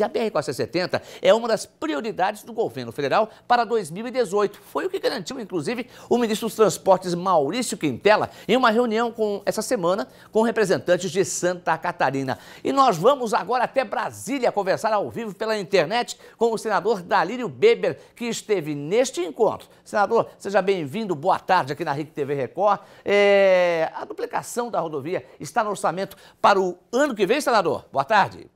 A BR-470 é uma das prioridades do governo federal para 2018. Foi o que garantiu, inclusive, o ministro dos Transportes, Maurício Quintela, em uma reunião essa semana com representantes de Santa Catarina. E nós vamos agora até Brasília conversar ao vivo pela internet com o senador Dalírio Beber, que esteve neste encontro. Senador, seja bem-vindo, boa tarde aqui na RIC TV Record. A duplicação da rodovia está no orçamento para o ano que vem, senador? Boa tarde.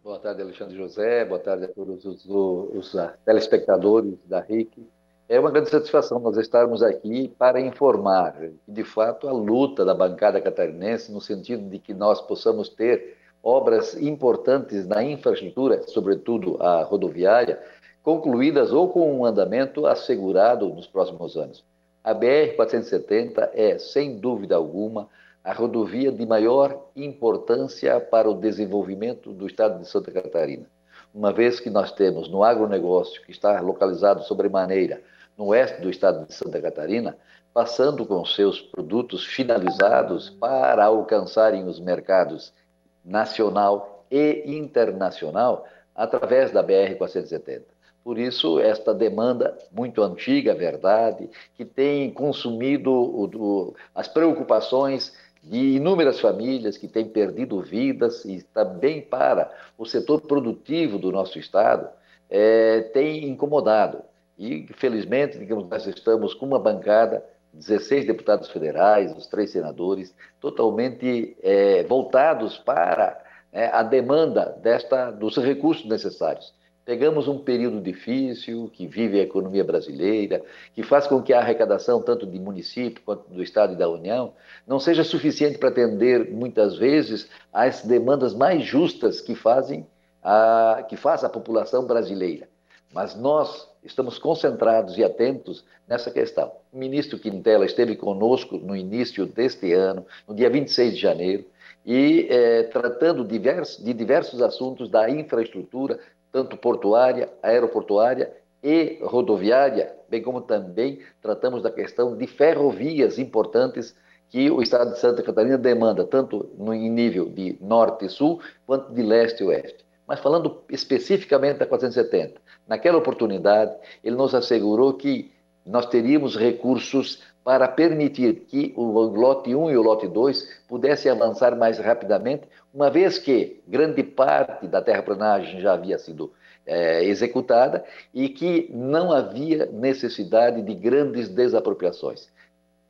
Boa tarde, Alexandre José. Boa tarde a todos os telespectadores da RIC. É uma grande satisfação nós estarmos aqui para informar que, de fato, a luta da bancada catarinense no sentido de que nós possamos ter obras importantes na infraestrutura, sobretudo a rodoviária, concluídas ou com um andamento assegurado nos próximos anos. A BR-470 é, sem dúvida alguma, a rodovia de maior importância para o desenvolvimento do estado de Santa Catarina, uma vez que nós temos no agronegócio, que está localizado sobremaneira no oeste do estado de Santa Catarina, passando com seus produtos finalizados para alcançarem os mercados nacional e internacional através da BR-470. Por isso, esta demanda muito antiga, verdade, que tem consumido as preocupações de inúmeras famílias que têm perdido vidas e também para o setor produtivo do nosso estado, tem incomodado. E, felizmente, digamos, nós estamos com uma bancada, 16 deputados federais, os 3 senadores, totalmente voltados para a demanda dos recursos necessários. Pegamos um período difícil que vive a economia brasileira, que faz com que a arrecadação, tanto de município quanto do Estado e da União, não seja suficiente para atender, muitas vezes, às demandas mais justas que faz a população brasileira. Mas nós estamos concentrados e atentos nessa questão. O ministro Quintela esteve conosco no início deste ano, no dia 26 de janeiro, e tratando de diversos assuntos da infraestrutura, tanto portuária, aeroportuária e rodoviária, bem como também tratamos da questão de ferrovias importantes que o estado de Santa Catarina demanda, tanto em nível de norte e sul, quanto de leste e oeste. Mas falando especificamente da 470, naquela oportunidade, ele nos assegurou que nós teríamos recursos para permitir que o lote 1 e o lote 2 pudessem avançar mais rapidamente, uma vez que grande parte da terraplanagem já havia sido executada e que não havia necessidade de grandes desapropriações.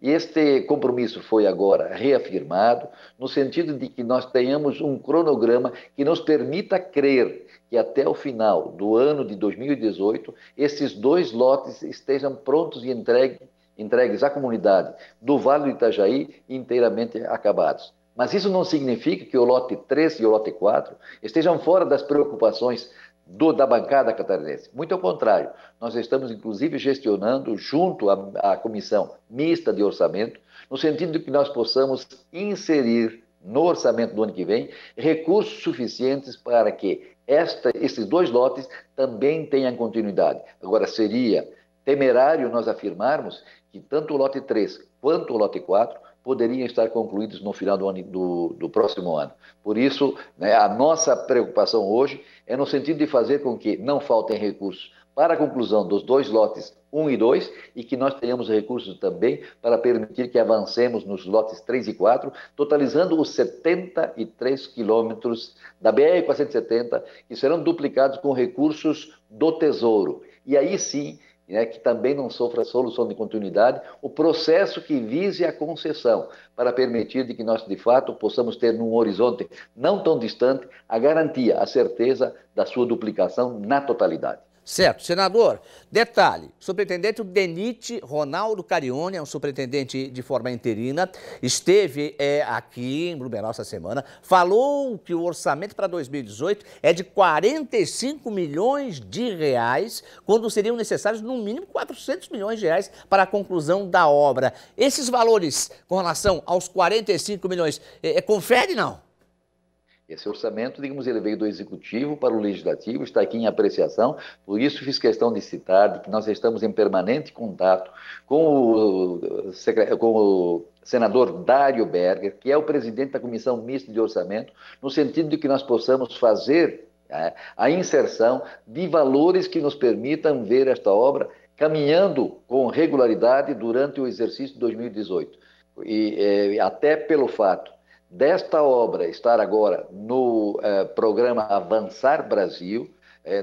Este compromisso foi agora reafirmado, no sentido de que nós tenhamos um cronograma que nos permita crer que até o final do ano de 2018, esses 2 lotes estejam prontos e entregues à comunidade do Vale do Itajaí inteiramente acabados. Mas isso não significa que o lote 3 e o lote 4 estejam fora das preocupações da bancada catarinense. Muito ao contrário, nós estamos inclusive gestionando junto à comissão mista de orçamento, no sentido de que nós possamos inserir no orçamento do ano que vem recursos suficientes para que esses 2 lotes também tenham continuidade. Agora, seria temerário nós afirmarmos que tanto o lote 3 quanto o lote 4 poderiam estar concluídos no final do próximo ano. Por isso, a nossa preocupação hoje é no sentido de fazer com que não faltem recursos para a conclusão dos 2 lotes 1 e 2 e que nós tenhamos recursos também para permitir que avancemos nos lotes 3 e 4, totalizando os 73 quilômetros da BR-470, que serão duplicados com recursos do Tesouro. E aí sim, que também não sofra solução de continuidade, o processo que vise a concessão, para permitir de que nós, de fato, possamos ter num horizonte não tão distante a garantia, a certeza da sua duplicação na totalidade. Certo. Senador, detalhe, o superintendente DENIT Ronaldo Carione, é um superintendente de forma interina, esteve aqui em Blumenau essa semana, falou que o orçamento para 2018 é de 45 milhões de reais, quando seriam necessários no mínimo 400 milhões de reais para a conclusão da obra. Esses valores com relação aos 45 milhões, confere não? Esse orçamento, digamos, ele veio do Executivo para o Legislativo, está aqui em apreciação, por isso fiz questão de citar de que nós estamos em permanente contato com o senador Dário Berger, que é o presidente da Comissão Mista de Orçamento, no sentido de que nós possamos fazer a inserção de valores que nos permitam ver esta obra caminhando com regularidade durante o exercício de 2018. E até pelo fato desta obra estar agora no programa Avançar Brasil,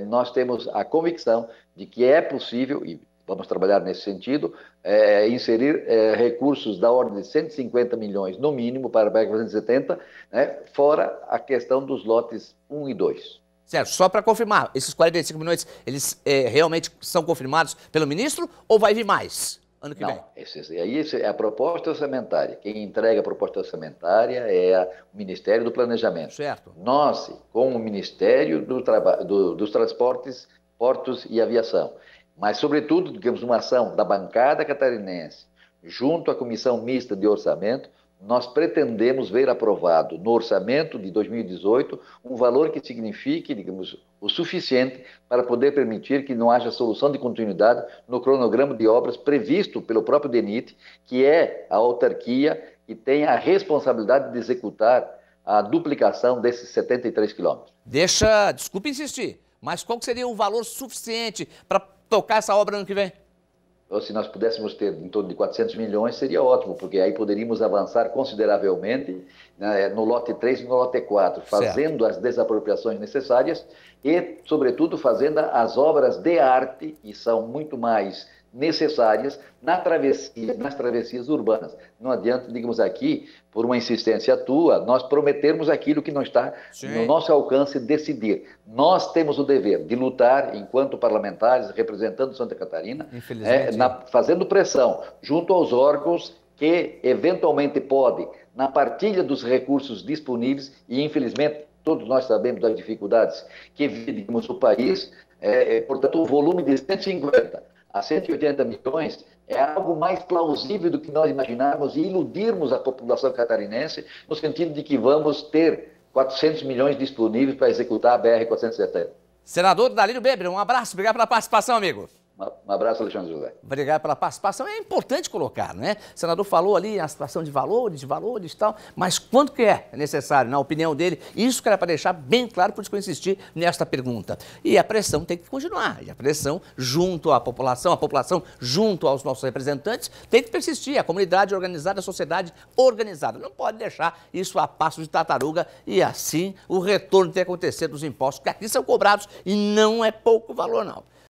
nós temos a convicção de que é possível, e vamos trabalhar nesse sentido, inserir recursos da ordem de 150 milhões no mínimo para a BR 470, fora a questão dos lotes 1 e 2. Certo, só para confirmar, esses 45 milhões, eles realmente são confirmados pelo ministro ou vai vir mais ano que vem? Não, aí é a proposta orçamentária. Quem entrega a proposta orçamentária é o Ministério do Planejamento. Certo. Nós, como Ministério dos Transportes, Portos e Aviação, mas, sobretudo, digamos, uma ação da bancada catarinense, junto à Comissão Mista de Orçamento, nós pretendemos ver aprovado no orçamento de 2018 um valor que signifique, digamos, o suficiente para poder permitir que não haja solução de continuidade no cronograma de obras previsto pelo próprio DENIT, que é a autarquia que tem a responsabilidade de executar a duplicação desses 73 quilômetros. Desculpa insistir, mas qual seria o valor suficiente para tocar essa obra ano que vem? Ou se nós pudéssemos ter em torno de 400 milhões, seria ótimo, porque aí poderíamos avançar consideravelmente, né, no lote 3 e no lote 4, fazendo certo. As desapropriações necessárias e, sobretudo, fazendo as obras de arte, que são muito mais necessárias nas travessias urbanas. Não adianta, digamos aqui, por uma insistência tua, nós prometermos aquilo que não está no nosso alcance decidir. Nós temos o dever de lutar, enquanto parlamentares, representando Santa Catarina, fazendo pressão junto aos órgãos que, eventualmente, podem, na partilha dos recursos disponíveis, e, infelizmente, todos nós sabemos das dificuldades que vivemos no país, portanto, o volume de 150 a 180 milhões é algo mais plausível do que nós imaginarmos e iludirmos a população catarinense no sentido de que vamos ter 400 milhões disponíveis para executar a BR-470. Senador Dalírio Beber, um abraço, obrigado pela participação, amigo. Um abraço, Alexandre José. Obrigado pela participação. É importante colocar, né? O senador falou ali a situação de valores e tal, mas quanto que é necessário, na opinião dele? Isso que era para deixar bem claro, por isso que eu insisti nesta pergunta. E a pressão tem que continuar. E a pressão junto à população junto aos nossos representantes, tem que persistir. A comunidade organizada, a sociedade organizada. Não pode deixar isso a passo de tartaruga e assim o retorno tem que acontecer dos impostos, que aqui são cobrados e não é pouco valor, não.